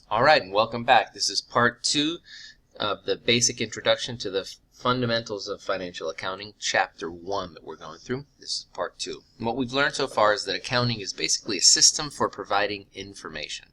Alright, and welcome back. This is part 2 of the basic introduction to the fundamentals of financial accounting, chapter 1 that we're going through. This is part 2. And what we've learned so far is that accounting is basically a system for providing information.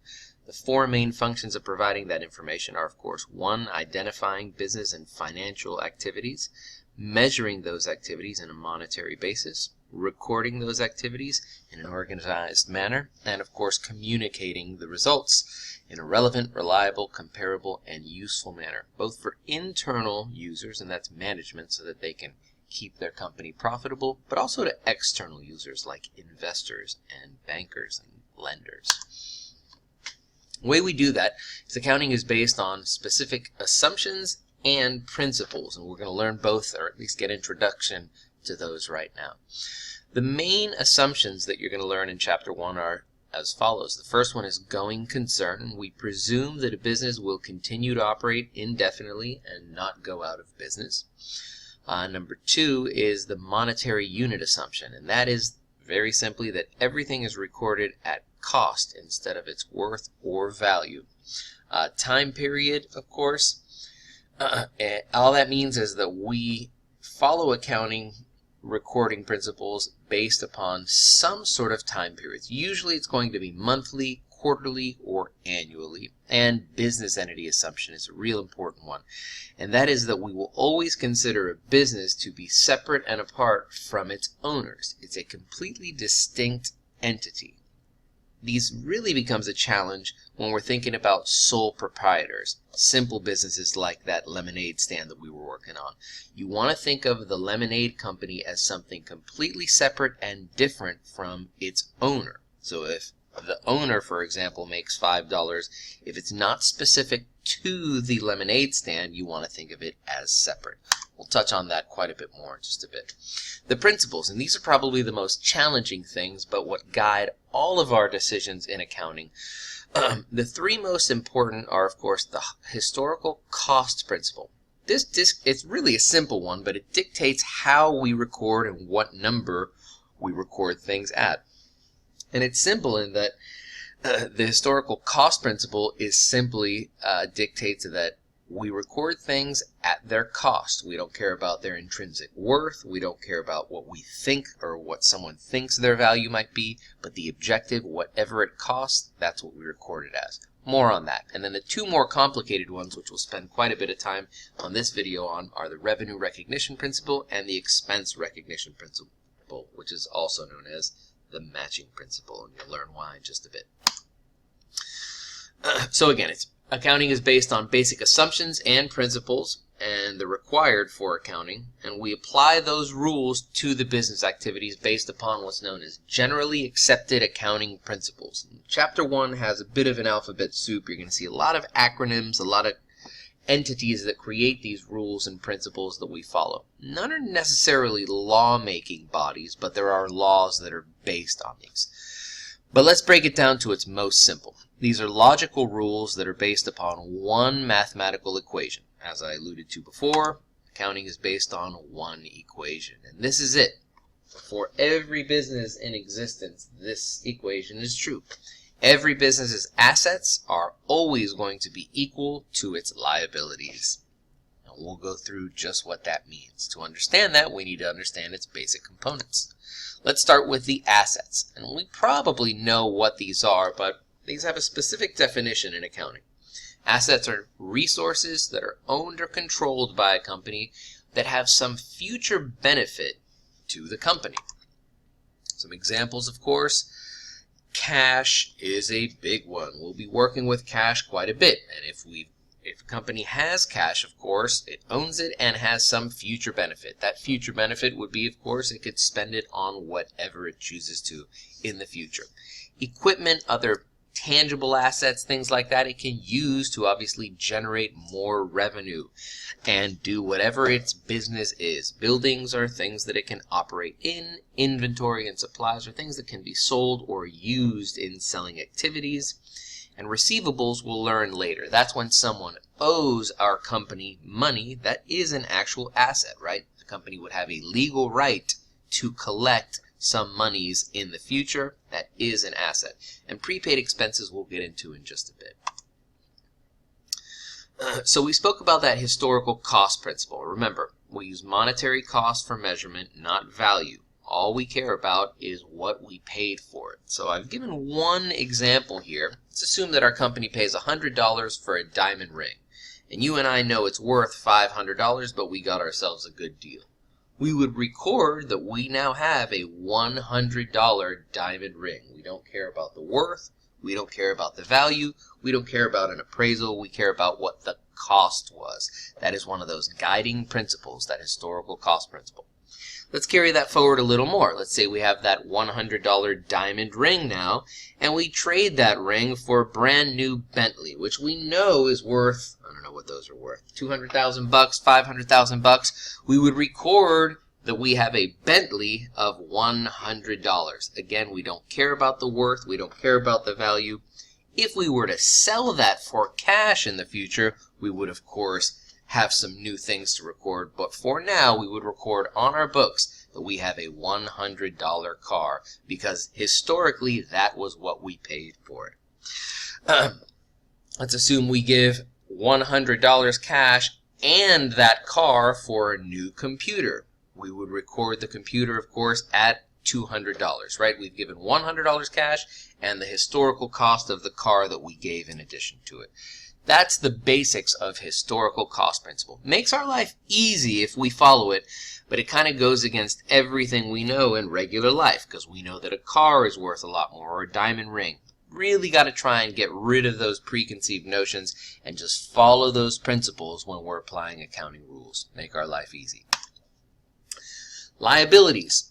The four main functions of providing that information are, of course, 1, identifying business and financial activities, measuring those activities in a monetary basis, recording those activities in an organized manner, and of course communicating the results in a relevant, reliable, comparable, and useful manner, both for internal users, and that's management, so that they can keep their company profitable, but also to external users like investors and bankers and lenders. The way we do that is accounting is based on specific assumptions and principles, and we're going to learn both, or at least get introduction to those right now. The main assumptions that you're going to learn in chapter 1 are as follows. The first one is going concern. We presume that a business will continue to operate indefinitely and not go out of business. Number 2 is the monetary unit assumption, and that is very simply that everything is recorded at cost instead of its worth or value. Time period, of course, all that means is that we follow accounting recording principles based upon some sort of time periods. Usually it's going to be monthly, quarterly, or annually. And business entity assumption is a real important one. And that is that we will always consider a business to be separate and apart from its owners. It's a completely distinct entity. These really becomes a challenge when we're thinking about sole proprietors, simple businesses like that lemonade stand that we were working on. You want to think of the lemonade company as something completely separate and different from its owner. So if the owner, for example, makes $5, if it's not specific to the lemonade stand, you want to think of it as separate. We'll touch on that quite a bit more in just a bit. The principles, and these are probably the most challenging things, but what guide all of our decisions in accounting. The three most important are, of course, the historical cost principle. It's really a simple one, but it dictates how we record and what number we record things at. And it's simple in that the historical cost principle is simply dictates that we record things at their cost. We don't care about their intrinsic worth. We don't care about what we think or what someone thinks their value might be, but the objective, whatever it costs, that's what we record it as. More on that. And then the two more complicated ones, which we'll spend quite a bit of time on this video on, are the revenue recognition principle and the expense recognition principle, which is also known as the matching principle, and you'll learn why in just a bit. So again, accounting is based on basic assumptions and principles, and they're required for accounting, and we apply those rules to the business activities based upon what's known as generally accepted accounting principles. Chapter 1 has a bit of an alphabet soup. You're going to see a lot of acronyms, a lot of entities that create these rules and principles that we follow. None are necessarily law-making bodies, but there are laws that are based on these. But let's break it down to its most simple. These are logical rules that are based upon one mathematical equation. As I alluded to before, accounting is based on one equation, and this is it. For every business in existence, this equation is true. Every business's assets are always going to be equal to its liabilities. And we'll go through just what that means. To understand that, we need to understand its basic components. Let's start with the assets. And we probably know what these are, but these have a specific definition in accounting. Assets are resources that are owned or controlled by a company that have some future benefit to the company. Some examples, of course. Cash is a big one. We'll be working with cash quite a bit, and if a company has cash, of course, it owns it and has some future benefit. That future benefit would be, of course, it could spend it on whatever it chooses to in the future. Equipment, other tangible assets, things like that, it can use to obviously generate more revenue and do whatever its business is. Buildings are things that it can operate in. Inventory and supplies are things that can be sold or used in selling activities. And receivables we'll learn later. That's when someone owes our company money that is an actual asset, right? The company would have a legal right to collect some monies in the future. That is an asset. And prepaid expenses we'll get into in just a bit. So we spoke about that historical cost principle. Remember, we use monetary cost for measurement, not value. All we care about is what we paid for it. So I've given one example here. Let's assume that our company pays $100 for a diamond ring. And you and I know it's worth $500, but we got ourselves a good deal. We would record that we now have a $100 diamond ring. We don't care about the worth. We don't care about the value. We don't care about an appraisal. We care about what the cost was. That is one of those guiding principles, that historical cost principle. Let's carry that forward a little more. Let's say we have that $100 diamond ring now, and we trade that ring for a brand new Bentley, which we know is worth, I don't know what those are worth, $200,000, $500,000. We would record that we have a Bentley of $100. Again, we don't care about the worth. We don't care about the value. If we were to sell that for cash in the future, we would, of course, have some new things to record. But for now, we would record on our books that we have a $100 car, because historically, that was what we paid for it. Let's assume we give $100 cash and that car for a new computer. We would record the computer, of course, at $200, right? We've given $100 cash and the historical cost of the car that we gave in addition to it. That's the basics of historical cost principle. Makes our life easy if we follow it, but it kind of goes against everything we know in regular life, because we know that a car is worth a lot more, or a diamond ring. Really got to try and get rid of those preconceived notions and just follow those principles when we're applying accounting rules. Make our life easy. Liabilities.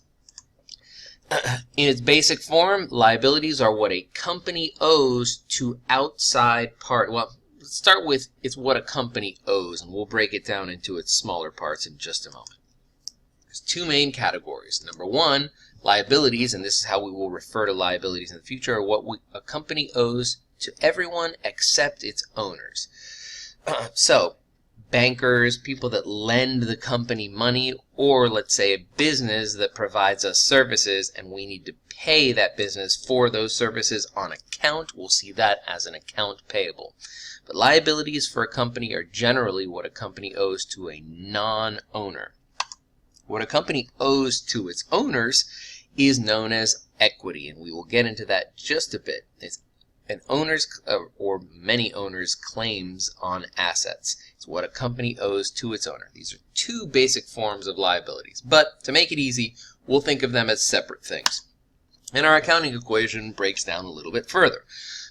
In its basic form, liabilities are what a company owes to outside Well, let's start with it's what a company owes, and we'll break it down into its smaller parts in just a moment. There's two main categories. Number one, liabilities, and this is how we will refer to liabilities in the future, are what a company owes to everyone except its owners. So, bankers, people that lend the company money, or let's say a business that provides us services and we need to pay that business for those services on account. We'll see that as an account payable. But liabilities for a company are generally what a company owes to a non-owner. What a company owes to its owners is known as equity, and we will get into that just a bit. It's an owner's or many owners' claims on assets. It's what a company owes to its owner. These are two basic forms of liabilities, but to make it easy, we'll think of them as separate things. And our accounting equation breaks down a little bit further.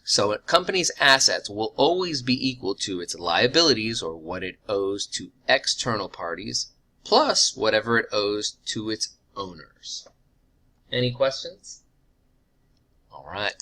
So a company's assets will always be equal to its liabilities, or what it owes to external parties, plus whatever it owes to its owners. Any questions? All right.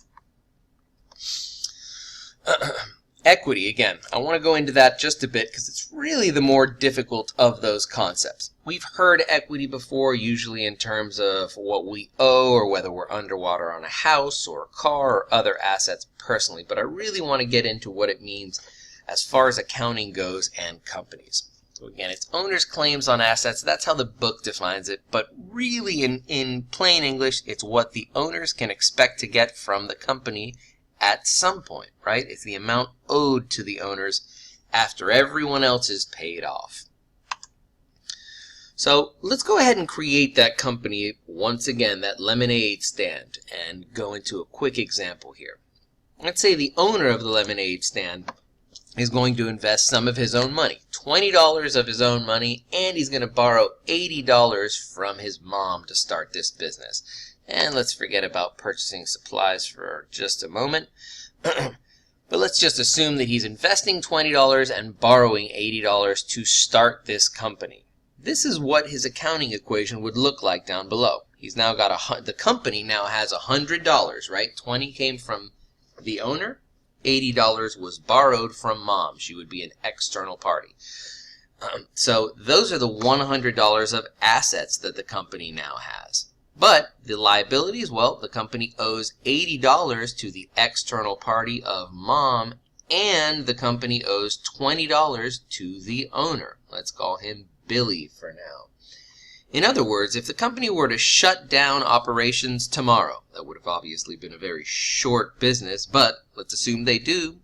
Equity, again, I want to go into that just a bit because it's really the more difficult of those concepts. We've heard equity before, usually in terms of what we owe or whether we're underwater on a house or a car or other assets personally, but I really want to get into what it means as far as accounting goes and companies. So again, it's owner's claims on assets. That's how the book defines it, but really in plain English, it's what the owners can expect to get from the company at some point, right? It's the amount owed to the owners after everyone else is paid off. So let's go ahead and create that company once again, that lemonade stand, and go into a quick example here. Let's say the owner of the lemonade stand is going to invest some of his own money, $20 of his own money, and he's going to borrow $80 from his mom to start this business. And let's forget about purchasing supplies for just a moment. But let's just assume that he's investing $20 and borrowing $80 to start this company. This is what his accounting equation would look like down below. He's now got the company now has $100, right? 20 came from the owner. $80 was borrowed from mom. She would be an external party. So those are the $100 of assets that the company now has. But the liabilities, well, the company owes $80 to the external party of mom, and the company owes $20 to the owner. Let's call him Billy for now. In other words, if the company were to shut down operations tomorrow, that would have obviously been a very short business, but let's assume they do.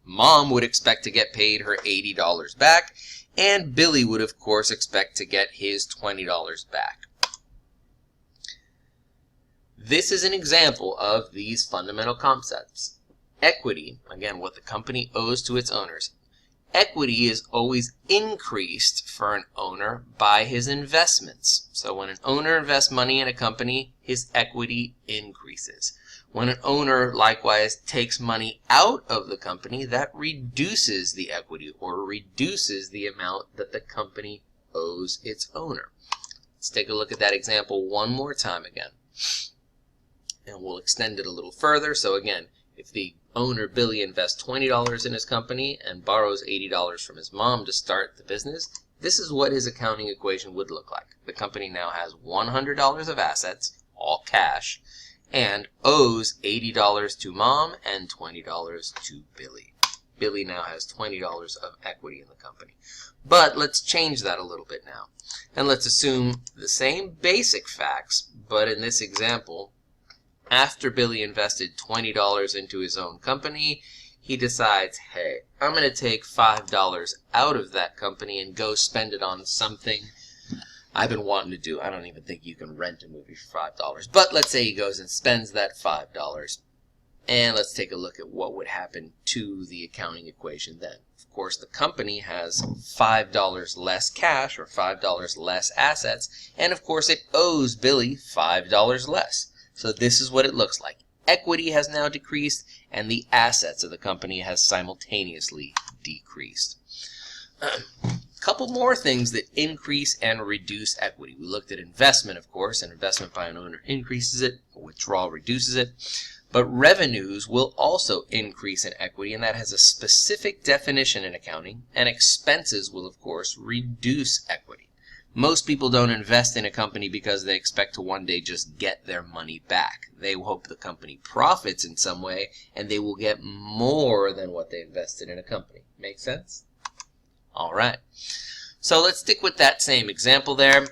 Mom would expect to get paid her $80 back, and Billy would, of course, expect to get his $20 back. This is an example of these fundamental concepts. Equity, again, what the company owes to its owners. Equity is always increased for an owner by his investments. So when an owner invests money in a company, his equity increases. When an owner likewise takes money out of the company, that reduces the equity or reduces the amount that the company owes its owner. Let's take a look at that example one more time again. And we'll extend it a little further. So again, if the owner, Billy, invests $20 in his company and borrows $80 from his mom to start the business, this is what his accounting equation would look like. The company now has $100 of assets, all cash, and owes $80 to Mom and $20 to Billy. Billy now has $20 of equity in the company. But let's change that a little bit now. And let's assume the same basic facts, but in this example, after Billy invested $20 into his own company, he decides, hey, I'm going to take $5 out of that company and go spend it on something I've been wanting to do. I don't even think you can rent a movie for $5. But let's say he goes and spends that $5. And let's take a look at what would happen to the accounting equation then. Of course, the company has $5 less cash or $5 less assets. And of course, it owes Billy $5 less. So this is what it looks like. Equity has now decreased, and the assets of the company has simultaneously decreased. Couple more things that increase and reduce equity. We looked at investment, of course, and investment by an owner increases it, withdrawal reduces it. But revenues will also increase in equity, and that has a specific definition in accounting, and expenses will, of course, reduce equity. Most people don't invest in a company because they expect to one day just get their money back. They hope the company profits in some way, and they will get more than what they invested in a company. Make sense? All right. So let's stick with that same example there.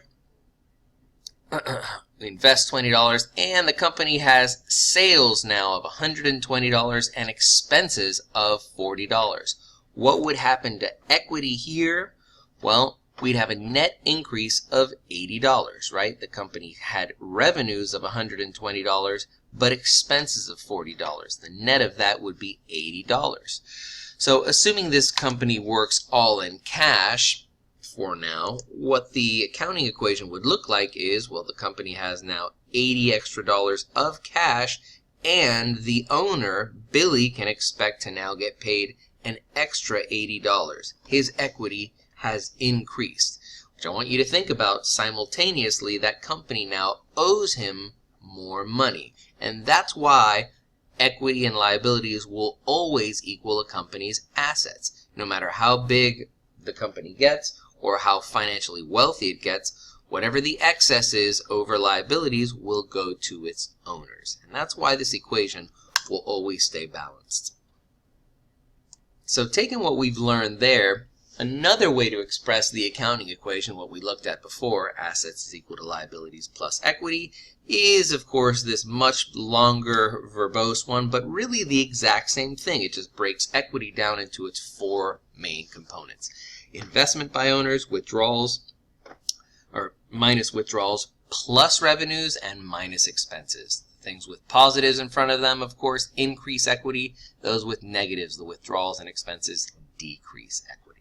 We invest $20, and the company has sales now of $120 and expenses of $40. What would happen to equity here? Well, we'd have a net increase of $80, right? The company had revenues of $120, but expenses of $40. The net of that would be $80. So assuming this company works all in cash for now, what the accounting equation would look like is, well, the company has now $80 extra of cash, and the owner, Billy, can expect to now get paid an extra $80. His equity has increased, which I want you to think about. Simultaneously, that company now owes him more money, and that's why equity and liabilities will always equal a company's assets. No matter how big the company gets or how financially wealthy it gets, whatever the excess is over liabilities will go to its owners, and that's why this equation will always stay balanced. So taking what we've learned there, another way to express the accounting equation, what we looked at before, assets is equal to liabilities plus equity, is of course this much longer verbose one, but really the exact same thing. It just breaks equity down into its four main components. Investment by owners, withdrawals, or minus withdrawals, plus revenues, and minus expenses. Things with positives in front of them, of course, increase equity. Those with negatives, the withdrawals and expenses, decrease equity.